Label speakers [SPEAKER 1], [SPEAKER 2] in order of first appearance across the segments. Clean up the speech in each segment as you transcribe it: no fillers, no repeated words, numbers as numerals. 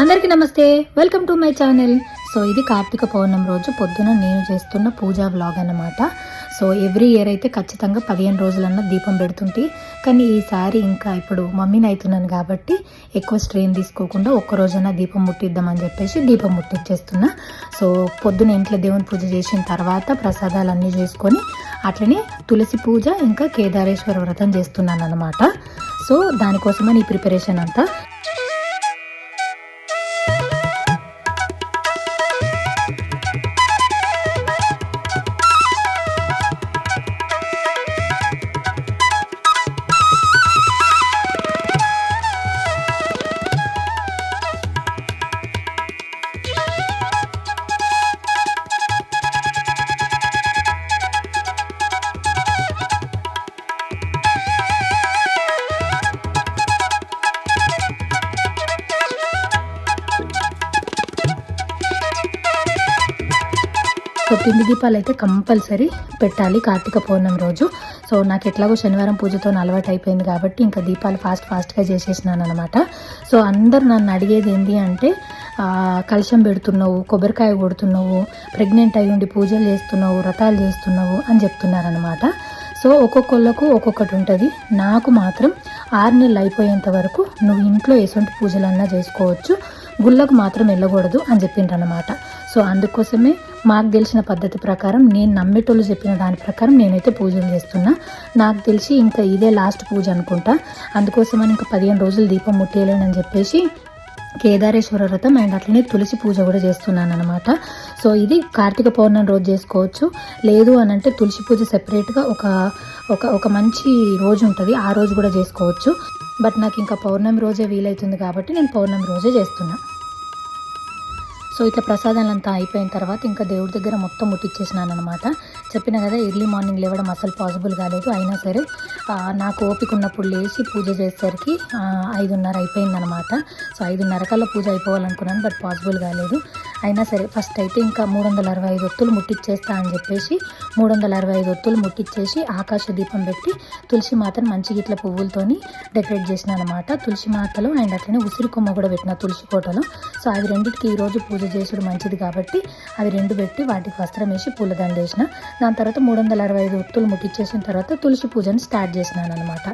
[SPEAKER 1] అందరికీ నమస్తే, welcome to my channel. So ఇది కార్తీక పౌర్ణమి రోజు పొద్దున నేను చేస్తున్న పూజా వ్లాగ్ అన్నమాట. సో ఎవ్రీ ఇయర్ అయితే ఖచ్చితంగా 15 రోజులన్నా దీపం పెడుతుంటే, కానీ ఈసారి ఇంకా ఇప్పుడు మమ్మీని అవుతున్నాను కాబట్టి ఎక్కువ స్ట్రెయిన్ తీసుకోకుండా ఒక్కరోజైనా దీపం ముట్టిద్దామని చెప్పేసి దీపం ముట్టించేస్తున్నా. సో పొద్దున ఇంట్లో దేవుని పూజ చేసిన తర్వాత ప్రసాదాలు అన్నీ చేసుకొని అట్లనే తులసి పూజ ఇంకా కేదారేశ్వర వ్రతం చేస్తున్నాను అనమాట. సో దానికోసమని ఈ ప్రిపరేషన్ అంతా. సో పిండి దీపాలు అయితే కంపల్సరీ పెట్టాలి కార్తీక పౌర్ణమి రోజు. సో నాకు ఎట్లాగో శనివారం పూజతో అలవాటు అయిపోయింది కాబట్టి ఇంకా దీపాలు ఫాస్ట్గా చేసేసినాను అనమాట. సో అందరు నన్ను అడిగేది ఏంటి అంటే, కలశం పెడుతున్నావు, కొబ్బరికాయ కొడుతున్నావు, ప్రెగ్నెంట్ అయ్యి ఉండి పూజలు చేస్తున్నావు, వ్రతాలు చేస్తున్నావు అని చెప్తున్నారనమాట. సో ఒక్కొక్కళ్ళకు ఒక్కొక్కటి ఉంటుంది. నాకు మాత్రం 6 నెలలు అయిపోయేంత వరకు నువ్వు ఇంట్లో ఎటువంటి పూజలన్నా చేసుకోవచ్చు, గుళ్ళకు మాత్రం వెళ్ళకూడదు అని చెప్పిండ్రనమాట. సో అందుకోసమే మాకు తెలిసిన పద్ధతి ప్రకారం, నేను నమ్మేటోళ్ళు చెప్పిన దాని ప్రకారం నేనైతే పూజలు చేస్తున్నా. నాకు తెలిసి ఇంకా ఇదే లాస్ట్ పూజ అనుకుంటా. అందుకోసమని ఇంకా 15 రోజులు దీపం ముట్టేయలేనని చెప్పేసి కేదారేశ్వర వ్రతం అండ్ అట్లనే తులసి పూజ కూడా చేస్తున్నాను అనమాట. సో ఇది కార్తీక పౌర్ణమి రోజు చేసుకోవచ్చు, లేదు అని అంటే తులసి పూజ సెపరేట్గా ఒక మంచి రోజు ఉంటుంది, ఆ రోజు కూడా చేసుకోవచ్చు. బట్ నాకు ఇంకా పౌర్ణమి రోజే వీలవుతుంది కాబట్టి నేను పౌర్ణమి రోజే చేస్తున్నా. సో ఇట్లా ప్రసాదాలంతా అయిపోయిన తర్వాత ఇంకా దేవుడి దగ్గర మొత్తం ముట్టించేసినాను అనమాట. చెప్పిన కదా ఎర్లీ మార్నింగ్ లేవడం అసలు పాసిబుల్ కాలేదు. అయినా సరే నాకు ఓపిక ఉన్నప్పుడు లేచి పూజ చేసేసరికి 5:30 అయిపోయిందనమాట. సో 5:30 కల్లా పూజ అయిపోవాలనుకున్నాను, బట్ పాసిబుల్ కాలేదు. అయినా సరే ఫస్ట్ అయితే ఇంకా 365 ఒత్తులు ముట్టించేస్తా అని చెప్పేసి 365 ఒత్తులు ముట్టించేసి ఆకాశ దీపం పెట్టి తులసి మాతను మంచిగా ఇట్లా పువ్వులతోని డెకరేట్ చేసిన అనమాట. తులసి మాతలు అండ్ అట్లనే ఉసిరి కొమ్మ కూడా పెట్టిన తులసి కోటలో. సో అవి రెండింటికి ఈరోజు పూజ చేసుడు మంచిది కాబట్టి అవి రెండు పెట్టి వాటికి వస్త్రం వేసి పూలదండ వేసిన. దాని తర్వాత 365 ఒత్తులు ముట్టించేసిన తర్వాత తులసి పూజను స్టార్ట్ చేసినాను అనమాట.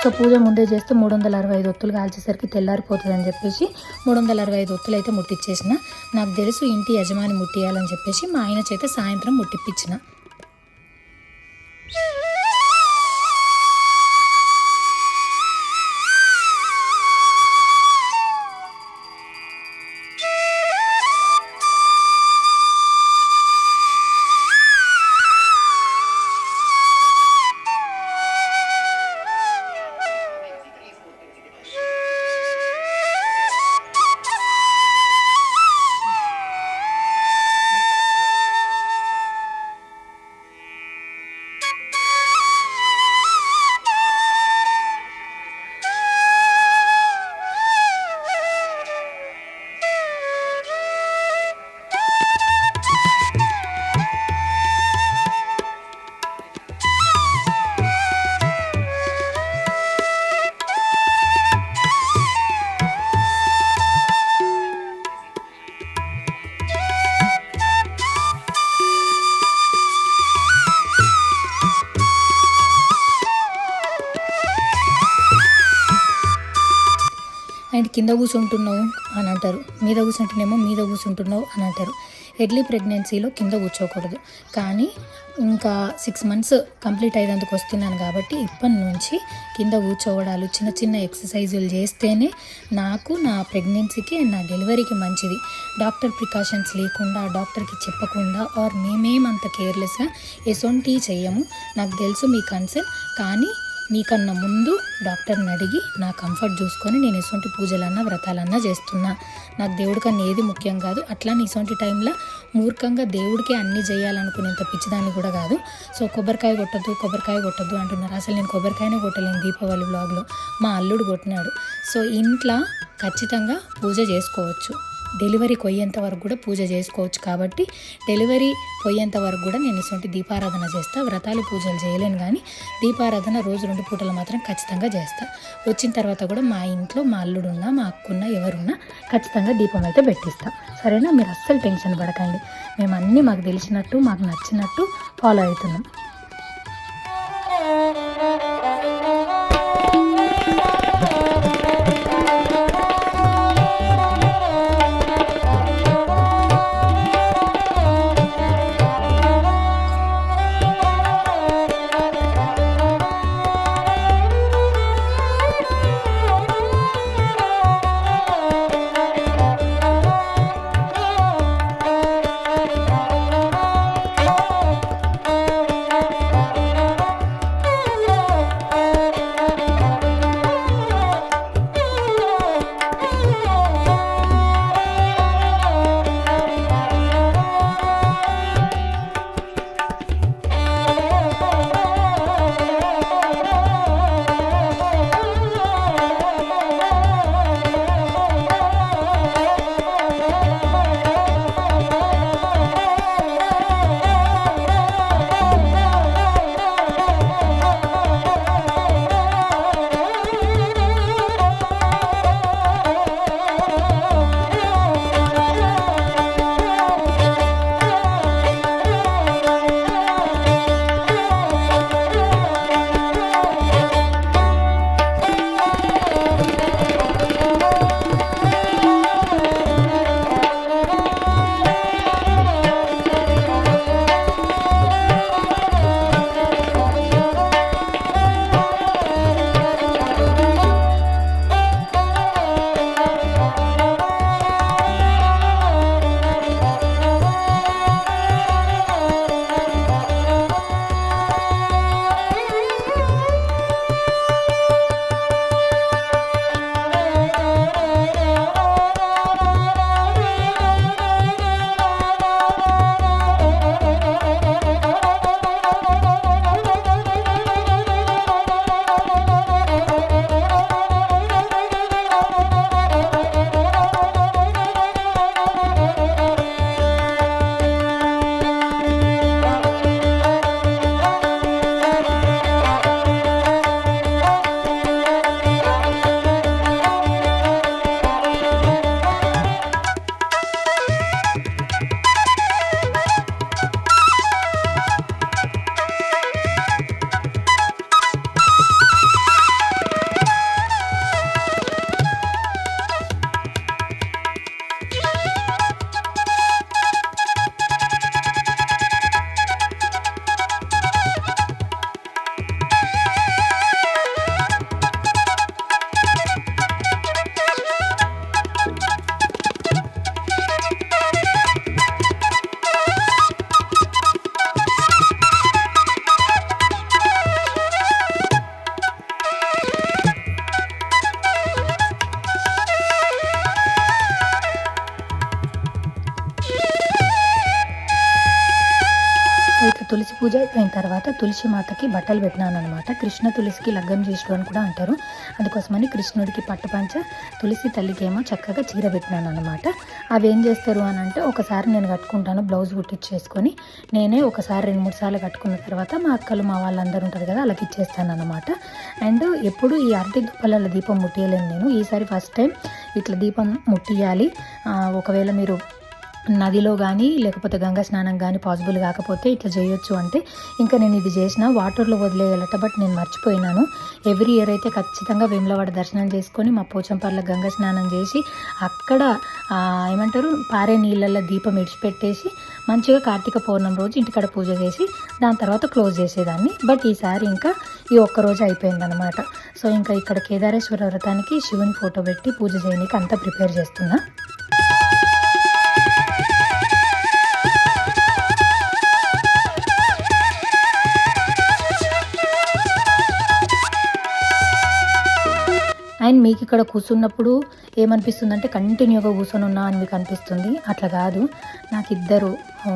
[SPEAKER 1] సో పూజ ముందే చేస్తే 365 ఒత్తులు కాల్చేసరికి తెల్లారిపోతుందని చెప్పేసి 365 ఒత్తులు అయితే ముట్టించేసిన. నాకు తెలుసు ఇంటి యజమాని ముట్టియాలని చెప్పేసి మా ఆయన చేత సాయంత్రం ముట్టిప్పించిన. అండ్ కింద కూర్చుంటున్నావు అని అంటారు, మీద కూర్చుంటేనేమో మీద కూర్చుంటున్నావు అని అంటారు. ఎర్లీ ప్రెగ్నెన్సీలో కింద కూర్చోకూడదు. కానీ ఇంకా 6 మంత్స్ కంప్లీట్ అయ్యేందుకు వస్తున్నాను కాబట్టి ఇప్పటి నుంచి కింద కూర్చోవడాలు, చిన్న చిన్న ఎక్సర్సైజులు చేస్తేనే నాకు నా ప్రెగ్నెన్సీకి నా డెలివరీకి మంచిది. డాక్టర్ ప్రికాషన్స్ లేకుండా, డాక్టర్కి చెప్పకుండా ఆర్ మేమేమంత కేర్లెస్గా ఎసొంటి చెయ్యము. నాకు తెలుసు మీ కన్సర్న్, కానీ మీకన్నా ముందు డాక్టర్ని అడిగి నా కంఫర్ట్ చూసుకొని నేను ఎటువంటి పూజలన్నా వ్రతాలన్నా చేస్తున్నా. నాకు దేవుడి కన్నా ఏది ముఖ్యం కాదు. అట్లా ఇటువంటి టైంలో మూర్ఖంగా దేవుడికి అన్నీ చేయాలనుకునేంత పిచ్చిదాన్ని కూడా కాదు. సో కొబ్బరికాయ కొట్టద్దు అంటున్నారు. అసలు నేను కొబ్బరికాయనే కొట్టలేను. దీపావళి వ్లాగ్లో మా అల్లుడు కొట్టినాడు. సో ఇంట్లో ఖచ్చితంగా పూజ చేసుకోవచ్చు. డెలివరీ పోయేంత వరకు కూడా పూజ చేసుకోవచ్చు. కాబట్టి డెలివరీ పోయేంత వరకు కూడా నేను ఇటువంటి దీపారాధన చేస్తా. వ్రతాలు పూజలు చేయలేను, కానీ దీపారాధన రోజు 2 పూటలు మాత్రం ఖచ్చితంగా చేస్తా. వచ్చిన తర్వాత కూడా మా ఇంట్లో మా అల్లుడున్నా, మా అక్కున్నా, ఎవరున్నా ఖచ్చితంగా దీపం అయితే పెట్టిస్తా. సరేనా? మీరు అస్సలు టెన్షన్ పడకండి. మేము అన్నీ మాకు తెలిసినట్టు, మాకు నచ్చినట్టు ఫాలో అవుతున్నాం. తులసి పూజ అయిపోయిన తర్వాత తులసి మాతకి బట్టలు పెట్టినాను అనమాట. కృష్ణ తులసికి లగ్గం చేసుడు అని కూడా అంటారు. అందుకోసమని కృష్ణుడికి పట్టుపంచ, తులసి తల్లికేమో చక్కగా చీర పెట్టినాను అనమాట. అవి ఏం చేస్తారు అని అంటే, ఒకసారి నేను కట్టుకుంటాను బ్లౌజ్ కుట్టించేసుకొని, నేనే ఒకసారి 2-3 సార్లు కట్టుకున్న తర్వాత మా అక్కలు మా వాళ్ళందరూ ఉంటారు కదా, వాళ్ళకి ఇచ్చేస్తాను అనమాట. అండ్ ఎప్పుడు ఈ అరటి దుప్పల దీపం ముట్టియలేను నేను. ఈసారి ఫస్ట్ టైం ఇట్లా దీపం ముట్టియాలి. ఒకవేళ మీరు నదిలో కానీ లేకపోతే గంగా స్నానం కానీ పాసిబుల్ కాకపోతే ఇట్లా చేయొచ్చు అంటే ఇంకా నేను ఇది చేసిన వాటర్లో వదిలేయాలట. బట్ నేను మర్చిపోయినాను. ఎవ్రీ ఇయర్ అయితే ఖచ్చితంగా వేములవాడ దర్శనం చేసుకొని మా పోచంపర్ల గంగా స్నానం చేసి అక్కడ ఏమంటారు పారే నీళ్ళల్లో దీపం ఇడిచిపెట్టేసి మంచిగా కార్తీక పౌర్ణమి రోజు ఇంటికాడ పూజ చేసి దాని తర్వాత క్లోజ్ చేసేదాన్ని. బట్ ఈసారి ఇంకా ఈ ఒక్కరోజు అయిపోయిందనమాట. సో ఇంకా ఇక్కడ కేదారేశ్వర వ్రతానికి శివుని ఫోటో పెట్టి పూజ చేయడానికి అంతా ప్రిపేర్ చేస్తున్నా. అండ్ మీకు ఇక్కడ కూర్చున్నప్పుడు ఏమనిపిస్తుందంటే కంటిన్యూగా కూర్చొని ఉన్నా అని మీకు అనిపిస్తుంది. అట్లా కాదు, నాకు ఇద్దరు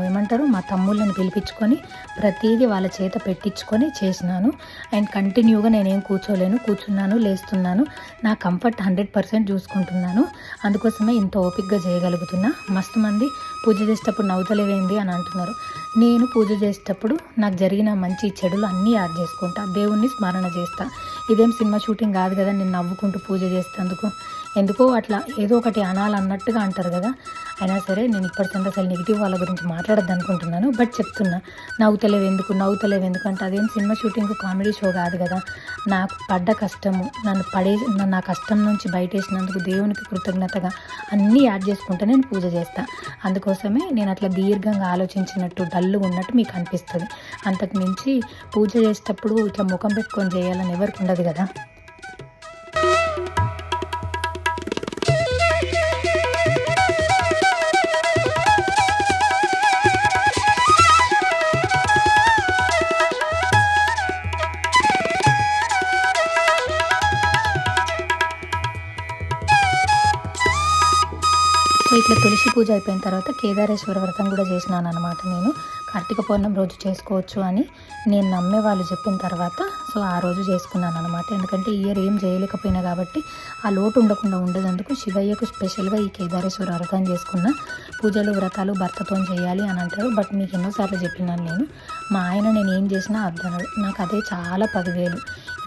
[SPEAKER 1] ఏమంటారు మా తమ్ముళ్ళని పిలిపించుకొని ప్రతిదీ వాళ్ళ చేత పెట్టించుకొని చేసినాను. అండ్ కంటిన్యూగా నేనేం కూర్చున్నాను లేస్తున్నాను. నా కంఫర్ట్ 100% చూసుకుంటున్నాను. అందుకోసమే ఇంత ఓపిక్గా చేయగలుగుతున్నా. మస్తు మంది పూజ చేసేటప్పుడు నవ్వుతలేవేంది అని అంటున్నారు. నేను పూజ చేసేటప్పుడు నాకు జరిగిన మంచి చెడులు అన్నీ యాడ్ చేసుకుంటా, దేవుణ్ణి స్మరణ చేస్తా. ఇదేం సినిమా షూటింగ్ కాదు కదా నేను నవ్వుకుంటూ పూజ చేస్తేందుకు. ఎందుకో అట్లా ఏదో ఒకటి అనాలన్నట్టుగా అంటారు కదా. అయినా సరే నేను ఇప్పటికంటే అసలు నెగిటివ్ వాళ్ళ గురించి మాట్లాడద్దు అనుకుంటున్నాను. బట్ చెప్తున్నా, నవ్వుతలేవు ఎందుకు అంటే అదేం సినిమా షూటింగ్ కామెడీ షో కాదు కదా. నాకు పడ్డ కష్టము నా కష్టం నుంచి బయటేసినందుకు దేవునికి కృతజ్ఞతగా అన్నీ యాడ్ చేసుకుంటే నేను పూజ చేస్తాను. అందుకోసమే నేను అట్లా దీర్ఘంగా ఆలోచించినట్టు డల్లుగా ఉన్నట్టు మీకు అనిపిస్తుంది. అంతకు మించి పూజ చేసేటప్పుడు ఇట్లా ముఖం పెట్టుకొని చేయాలని ఎవరికి ఉండదు కదా. సో ఇట్లా తులసి పూజ అయిపోయిన తర్వాత కేదారేశ్వర వ్రతం కూడా చేసినాను అనమాట. నేను కార్తీక పౌర్ణమి రోజు చేసుకోవచ్చు అని నేను నమ్మే వాళ్ళు చెప్పిన తర్వాత సో ఆ రోజు చేసుకున్నాను అనమాట. ఎందుకంటే ఇయర్ ఏం చేయలేకపోయినా కాబట్టి ఆ లోటు ఉండకుండా ఉండేందుకు శివయ్యకు స్పెషల్గా ఈ కేదారేశ్వర వ్రతం చేసుకున్న. పూజలు వ్రతాలు భర్తతో చేయాలి అని అంటారు. బట్ మీకు ఎన్నోసార్లు చెప్పినాను నేను. మా ఆయన నేను ఏం చేసినా అద్దనడు. నాకు అదే చాలా 10,000.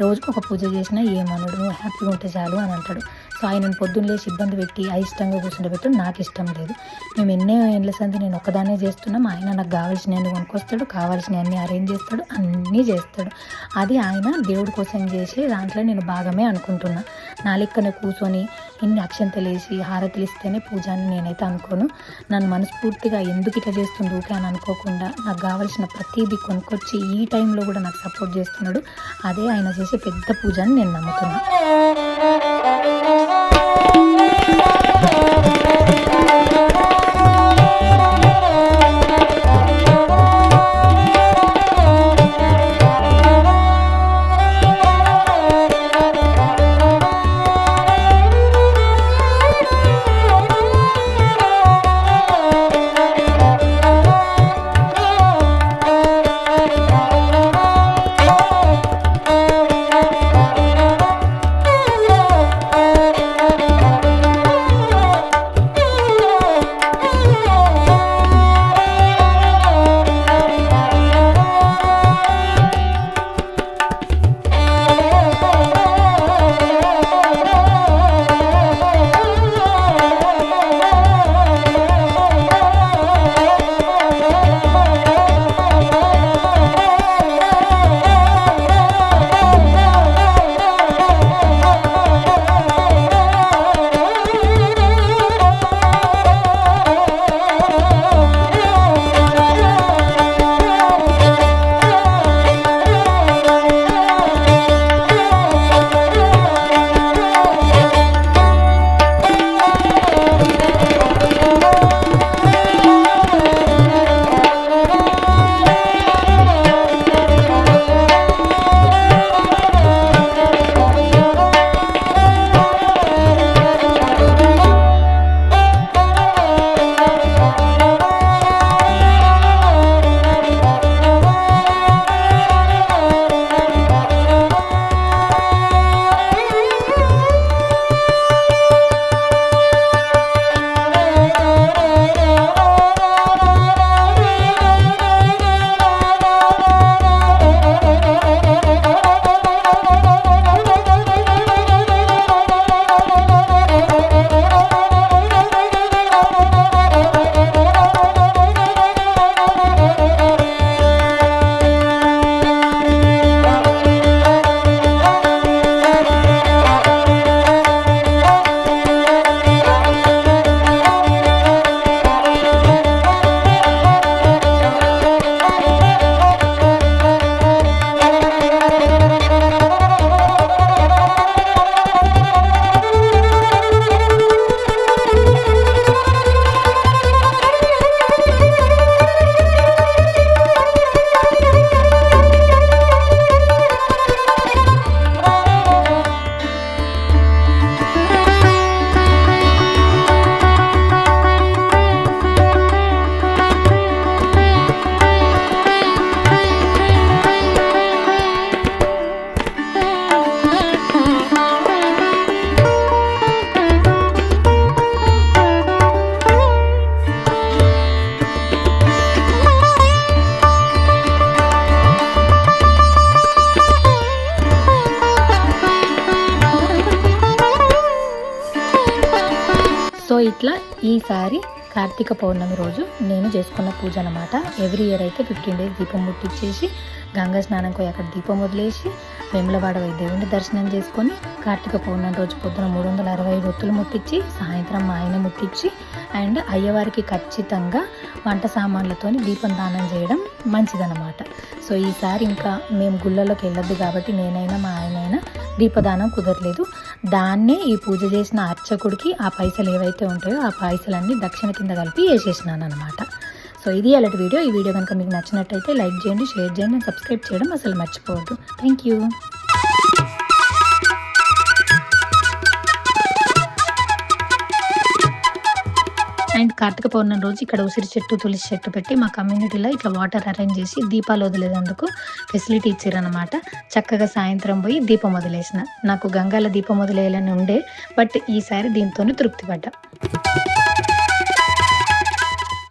[SPEAKER 1] రోజుకు ఒక పూజ చేసినా ఏమనడు, నువ్వు హ్యాపీగా ఉంటే చాలు అని అంటాడు. సో ఆయనను పొద్దున్న లేచి ఇబ్బంది పెట్టి అయిష్టంగా కూర్చుండబెట్టడం నాకు ఇష్టం లేదు. మేము ఎన్నో ఏళ్ళ సంది నేను ఒక్కదానే చేస్తున్నాం. ఆయన నాకు కావాల్సినవన్నీ కొనుక్కొస్తాడు, కావాల్సినవన్నీ అరేంజ్ చేస్తాడు, అన్నీ చేస్తాడు. అది ఆయన దేవుడి కోసం చేసి దాంట్లో నేను భాగమే అనుకుంటున్నా. నా లెక్కనే కూర్చొని ఇన్ని అక్షంతలు వేసి హారతులు ఇస్తేనే పూజ అని నేనైతే అనుకోను. నన్ను మనస్ఫూర్తిగా ఎందుకు ఇట్లా చేస్తుంది ఊకే అని అనుకోకుండా నాకు కావాల్సిన ప్రతిదీ కొనుక్కొచ్చి ఈ టైంలో కూడా నాకు సపోర్ట్ చేస్తున్నాడు. అదే ఆయన చేసే పెద్ద పూజ అని నేను నమ్ముతున్నాను. ఇట్లా ఈసారి కార్తీక పౌర్ణమి రోజు నేను చేసుకున్న పూజ అనమాట. ఎవ్రీ ఇయర్ అయితే 15 days దీపం ముట్టించేసి గంగా స్నానం పోయి అక్కడ దీపం వదిలేసి వేములవాడ పోయి దేవుని దర్శనం చేసుకొని కార్తీక పౌర్ణమి రోజు పొద్దున 365 ఒత్తులు ముట్టించి సాయంత్రం మా ఆయన ముట్టించి అండ్ అయ్యవారికి ఖచ్చితంగా వంట సామాన్లతోని దీపం దానం చేయడం మంచిదన్నమాట. సో ఈసారి ఇంకా మేము గుళ్ళలోకి వెళ్ళొద్దు కాబట్టి నేనైనా మా ఆయనైనా దీపదానం కుదరలేదు. దాన్నే ఈ పూజ చేసిన అర్చకుడికి ఆ పైసలు ఏవైతే ఉంటాయో ఆ పైసలన్నీ దక్షిణ కింద కలిపి వేసేసినాను అనమాట. సో ఇది అలాంటి వీడియో. ఈ వీడియో కనుక మీకు నచ్చినట్టయితే లైక్ చేయండి, షేర్ చేయండి, సబ్స్క్రైబ్ చేయడం అసలు మర్చిపోవద్దు. Thank you. అండ్ కార్తీక పౌర్ణమి రోజు ఇక్కడ ఉసిరి చెట్టు తులసి చెట్టు పెట్టి మా కమ్యూనిటీలో ఇట్లా వాటర్ అరేంజ్ చేసి దీపాలు వదిలేందుకు ఫెసిలిటీ ఇచ్చారనమాట. చక్కగా సాయంత్రం పోయి దీపం వదిలేసిన. నాకు గంగాల దీపం వదిలేయాలని ఉండే, బట్ ఈసారి దీంతోనే తృప్తి పడ్డా.